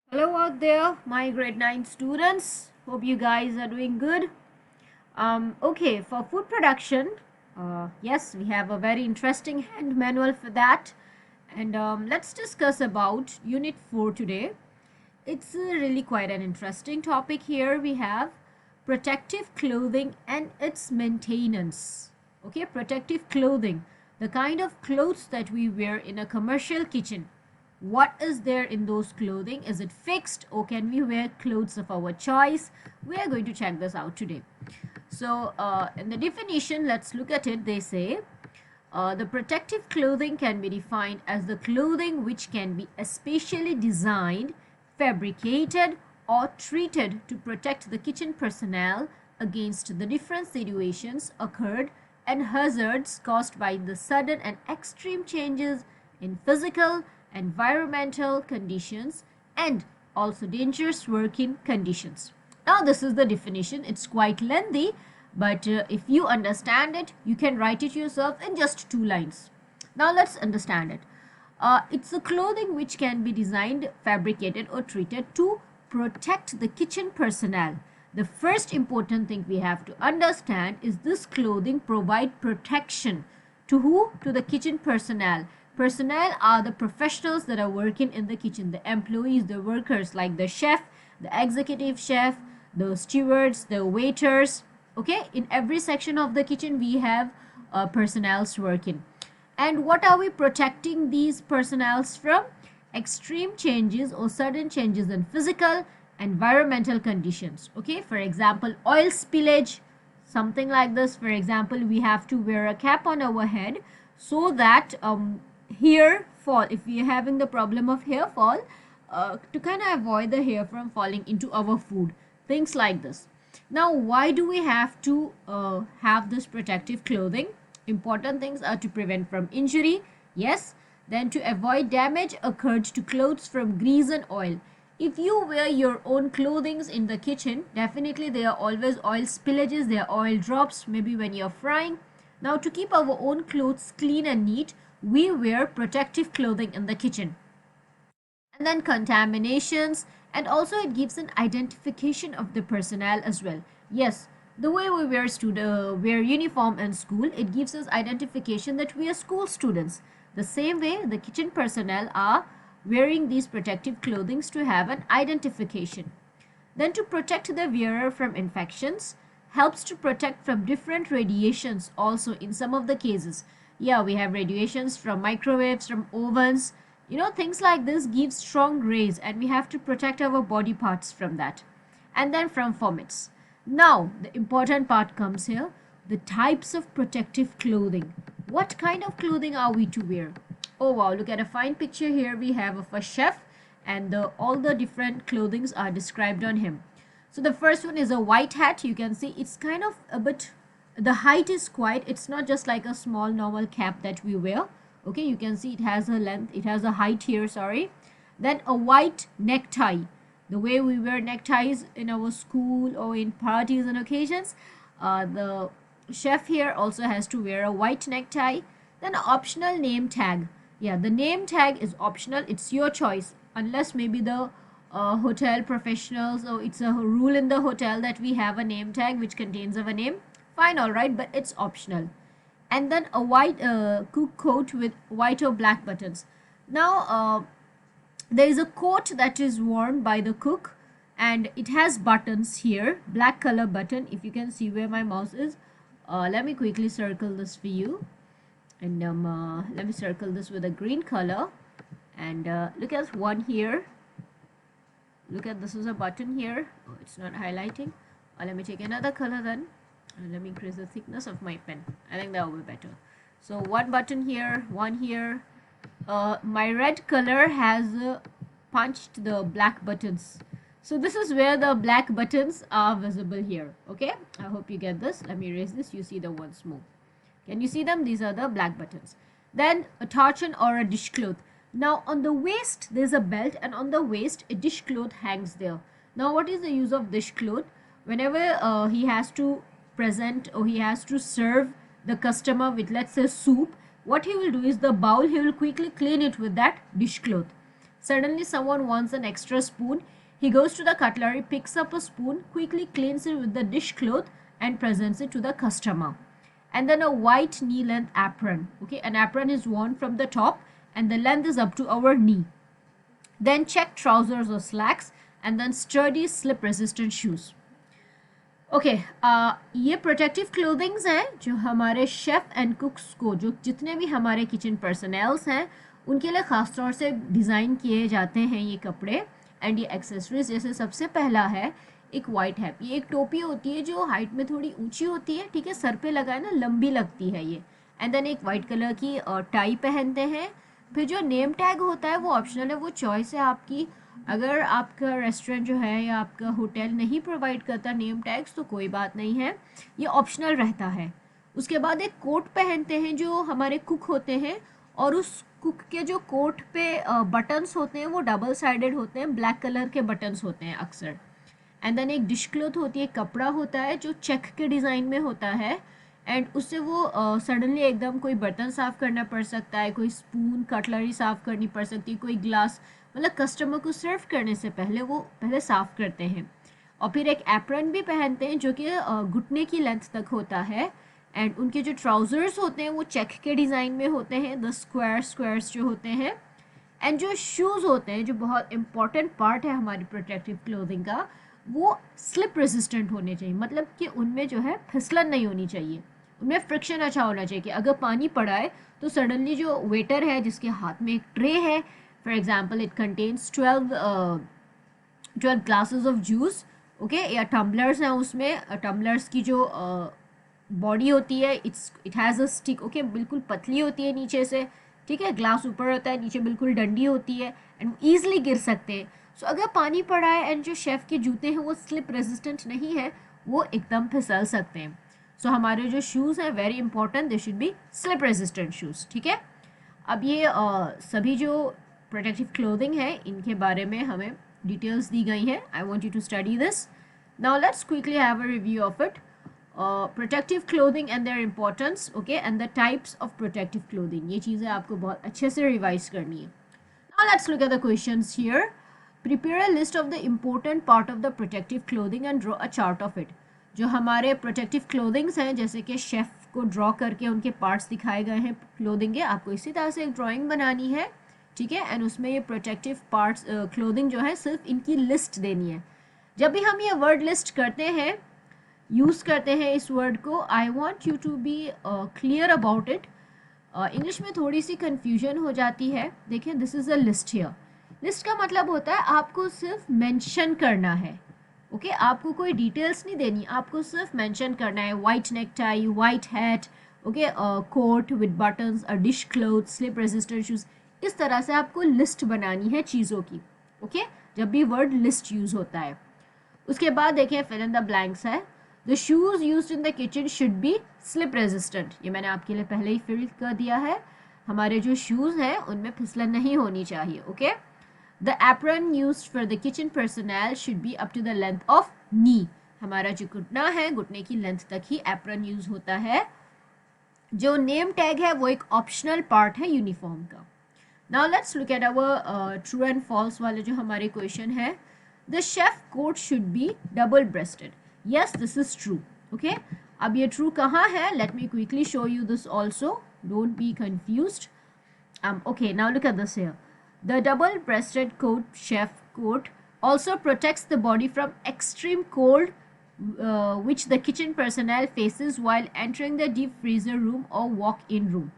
Hello out there, my grade 9 students. Hope you guys are doing good. Okay, for food production, yes, we have a very interesting hand manual for that. And let's discuss about Unit 4 today. It's really quite an interesting topic here. We have protective clothing and its maintenance. Okay, protective clothing, the kind of clothes that we wear in a commercial kitchen. What is there in those clothing? Is it fixed or can we wear clothes of our choice? We are going to check this out today. So in the definition, let's look at it. They say the protective clothing can be defined as the clothing which can be especially designed, fabricated or treated to protect the kitchen personnel against the different situations occurred and hazards caused by the sudden and extreme changes in physical, environmental conditions and also dangerous working conditions. Now this is the definition. It's quite lengthy, but if you understand it, you can write it yourself in just 2 lines. Now let's understand it. It's a clothing which can be designed, fabricated or treated to protect the kitchen personnel. The first important thing we have to understand is this clothing provide protection to who? To the kitchen personnel. Personnel are the professionals that are working in the kitchen, the employees, the workers like the chef, the executive chef, the stewards, the waiters. Okay, in every section of the kitchen we have personnels working. And what are we protecting these personnels from? Extreme changes or sudden changes in physical, environmental conditions. Okay, for example, oil spillage, something like this. For example, we have to wear a cap on our head so that hair fall, if we are having the problem of hair fall, to kind of avoid the hair from falling into our food, things like this. Now why do we have to have this protective clothing? Important things are to prevent from injury, yes, then to avoid damage occurred to clothes from grease and oil. If you wear your own clothings in the kitchen, definitely there are always oil spillages, there are oil drops, maybe when you're frying. Now to keep our own clothes clean and neat, we wear protective clothing in the kitchen. And then contaminations, and also it gives an identification of the personnel as well. Yes, the way we wear uniform in school, it gives us identification that we are school students. The same way the kitchen personnel are wearing these protective clothing to have an identification. Then to protect the wearer from infections, helps to protect from different radiations also in some of the cases. Yeah, we have radiations from microwaves, from ovens, things like this give strong rays and we have to protect our body parts from that. And then from vomits. Now the important part comes here, the types of protective clothing. What kind of clothing are we to wear? Oh wow, look at a fine picture here we have of a chef, and all the different clothings are described on him. So the first one is a white hat. You can see it's kind of a bit, the height is quite, it's not just like a small normal cap that we wear. Okay, you can see it has a length, it has a height here, sorry. Then a white necktie, the way we wear neckties in our school or in parties and occasions. The chef here also has to wear a white necktie. Then an optional name tag. Yeah, the name tag is optional, it's your choice, unless maybe the hotel professionals, or it's a rule in the hotel that we have a name tag which contains our name. Fine, all right, but it's optional. And then a white cook coat with white or black buttons. Now there is a coat that is worn by the cook and it has buttons here, black color button. If you can see where my mouse is, let me quickly circle this for you. And let me circle this with a green color. And look at one here. Look at, this is a button here. Oh, it's not highlighting. Let me take another color then. Let me increase the thickness of my pen. I think that will be better. So one button here, one here. My red color has punched the black buttons. So this is where the black buttons are visible here. Okay, I hope you get this. Let me erase this. You see the ones more. Can you see them? These are the black buttons. Then a tartan or a dishcloth. Now on the waist there's a belt, and on the waist a dishcloth hangs there. Now what is the use of dishcloth? Whenever he has to present or he has to serve the customer with, let's say, soup, what he will do is the bowl, he will quickly clean it with that dishcloth. Suddenly someone wants an extra spoon. He goes to the cutlery, picks up a spoon, quickly cleans it with the dishcloth and presents it to the customer. And then a white knee length apron. Okay, an apron is worn from the top and the length is up to our knee. Then check trousers or slacks and then sturdy slip resistant shoes. Okay ये protective clothings हैं जो हमारे chef and कुक्स को, जो जितने भी हमारे kitchen personnels हैं, उनके लिए ख़ास तौर से डिज़ाइन किए जाते हैं ये कपड़े एंड ये एक्सेसरीज। जैसे सबसे पहला है एक वाइट हैप। ये एक टोपी होती है जो हाइट में थोड़ी ऊंची होती है, ठीक है, सर पे लगाए ना लंबी लगती है ये। एंड देन एक वाइट कलर की टाई पहनते हैं। फिर जो नेम टैग होता है वो ऑप्शनल है, वो चॉइस है आपकी। अगर आपका रेस्टोरेंट जो है या आपका होटल नहीं प्रोवाइड करता नेम टैग्स तो कोई बात नहीं है, ये ऑप्शनल रहता है। उसके बाद एक कोट पहनते हैं जो हमारे कुक होते हैं, और उस कुक के जो कोट पे बटन्स होते हैं वो डबल साइडेड होते हैं, ब्लैक कलर के बटन्स होते हैं अक्सर। एंड देन एक डिश क्लॉथ होती है, कपड़ा होता है जो चेक के डिज़ाइन में होता है, एंड उससे वो सडनली एकदम कोई बर्तन साफ़ करना पड़ सकता है, कोई स्पून कटलरी साफ़ करनी पड़ सकती है, कोई ग्लास, मतलब कस्टमर को सर्व करने से पहले वो पहले साफ़ करते हैं। और फिर एक एप्रन भी पहनते हैं जो कि घुटने की लेंथ तक होता है। एंड उनके जो ट्राउज़र्स होते हैं वो चेक के डिज़ाइन में होते हैं, द स्क्वायर्स जो होते हैं। एंड जो शूज़ होते हैं, जो बहुत इंपॉर्टेंट पार्ट है हमारी प्रोटेक्टिव क्लोथिंग का, वो स्लिप रेजिस्टेंट होने चाहिए, मतलब कि उनमें जो है फिसलन नहीं होनी चाहिए, उनमें फ्रिक्शन अच्छा होना चाहिए कि अगर पानी पड़ा है तो सडनली जो वेटर है जिसके हाथ में एक ट्रे है, for example it contains 12 glasses of juice, okay, या टम्बलर्स हैं, उसमें टम्बलर्स की जो बॉडी होती है it has a stick, okay, बिल्कुल पतली होती है नीचे से, ठीक है, ग्लास ऊपर होता है, नीचे बिल्कुल डंडी होती है, एंड ईजिली गिर सकते हैं। सो अगर पानी पड़ा है एंड जो शेफ़ के जूते हैं वो स्लिप रेजिस्टेंट नहीं है, वो एकदम फिसल सकते हैं। सो हमारे जो शूज़ हैं very important, they should be slip resistant shoes, ठीक है। अब ये सभी जो प्रोटेक्टिव क्लोथिंग है इनके बारे में हमें डिटेल्स दी गई हैं। I want you to study this. Now let's quickly have a review of it. Protective clothing and their importance, okay, and the types of protective clothing, ये चीज़ें आपको बहुत अच्छे से रिवाइज करनी है। Now let's look at the questions here. Prepare a list of the important part of the protective clothing and draw a chart of it. जो हमारे प्रोटेक्टिव क्लोथिंग्स हैं, जैसे कि शेफ़ को ड्रॉ करके उनके पार्ट्स दिखाए गए हैं क्लोथिंग के, आपको इसी तरह से एक ड्राइंग बनानी है, ठीक है, एंड उसमें ये प्रोटेक्टिव पार्ट्स क्लोथिंग जो है सिर्फ इनकी लिस्ट देनी है। जब भी हम ये वर्ड लिस्ट करते हैं, यूज़ करते हैं इस वर्ड को, I want you to be clear about it. English में थोड़ी सी कन्फ्यूजन हो जाती है। देखिए, this is a list here. List का मतलब होता है आपको सिर्फ मेंशन करना है, ओके, आपको कोई डिटेल्स नहीं देनी, आपको सिर्फ मेंशन करना है। White necktie, white hat, okay, coat with buttons, a dishcloth, slip resistant shoes, इस तरह से आपको लिस्ट बनानी है चीज़ों की, ओके, जब भी वर्ड लिस्ट यूज़ होता है। उसके बाद देखिए फिल इन द ब्लैंक्स है। The shoes used in the kitchen should B slip resistant, ये मैंने आपके लिए पहले ही फिल कर दिया है। हमारे जो शूज़ हैं उनमें फिसलन नहीं होनी चाहिए, okay. The apron used for the kitchen personnel should be up to the length of knee, हमारा जो घुटना है घुटने की लेंथ तक ही एप्रन यूज़ होता है। जो नेम टैग है वो एक ऑप्शनल पार्ट है यूनिफॉर्म का। Now let's look at our true and false वाले जो हमारे क्वेश्चन है। The chef coat should be double breasted. Yes, this is true. Okay. अब ये true कहाँ है? Let me quickly show you this also. Don't be confused. Okay, now look at this here. The double breasted coat, chef coat, also protects the body from extreme cold which the kitchen personnel faces while entering the deep freezer room or walk-in room.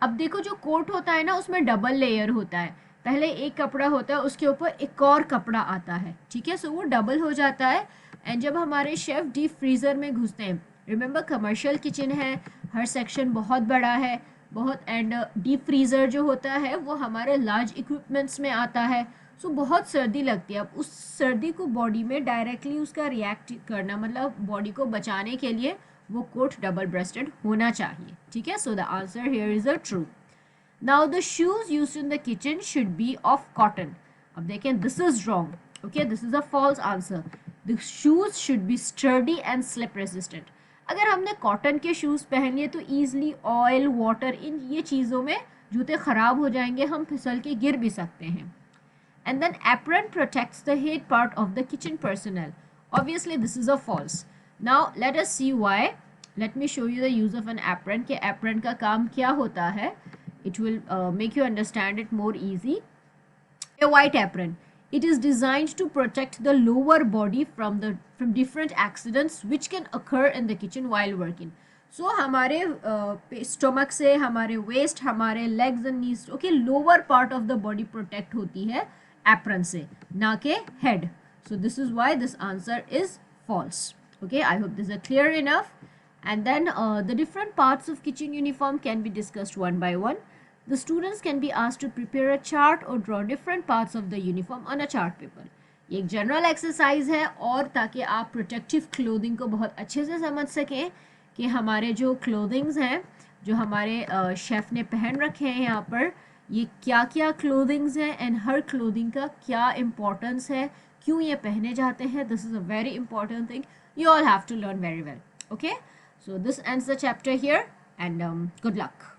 अब देखो, जो coat होता है ना उसमें double layer होता है, पहले एक कपड़ा होता है उसके ऊपर एक और कपड़ा आता है, ठीक है, सो वो डबल हो जाता है। एंड जब हमारे शेफ़ डीप फ्रीज़र में घुसते हैं, रिमेंबर कमर्शियल किचन है, हर सेक्शन बहुत बड़ा है, बहुत, एंड डीप फ्रीज़र जो होता है वो हमारे लार्ज इक्विपमेंट्स में आता है, सो बहुत सर्दी लगती है। अब उस सर्दी को बॉडी में डायरेक्टली उसका रिएक्ट करना, मतलब बॉडी को बचाने के लिए वो कोट डबल ब्रेस्टेड होना चाहिए, ठीक है। So the answer here is a true. Now the shoes used in the kitchen should be of cotton. अब देखें, this is wrong, okay, this is a false answer. The shoes should be sturdy and slip resistant. अगर हमने cotton के shoes पहन लिए तो easily oil, water, इन ये चीज़ों में जूते ख़राब हो जाएंगे, हम फिसल के गिर भी सकते हैं। and then apron protects the head part of the kitchen personnel. Obviously this is a false. Now let us see why. Let me show you the use of an apron कि apron का काम क्या होता है. It will make you understand it more easy. A white apron. It is designed to protect the lower body from different accidents which can occur in the kitchen while working. So हमारे stomach से, हमारे waist, हमारे legs and knees, okay, lower part of the body protect होती है apron से, ना के head. So this is why this answer is false. Okay, I hope this is clear enough. And then the different parts of kitchen uniform can be discussed one by one. The students can be asked to prepare a chart or draw different parts of the uniform on a chart paper. ये एक general exercise है और ताकि आप protective clothing को बहुत अच्छे से समझ सकें कि हमारे जो क्लोथिंग्स हैं जो हमारे शेफ़ ने पहन रखे हैं यहाँ पर, ये क्या क्या क्लोथिंग्स हैं एंड हर क्लोथिंग का क्या इम्पोर्टेंस है, क्यों ये पहने जाते हैं. This is a very important thing you all have to learn very well. Okay, so this ends the chapter here, and good luck.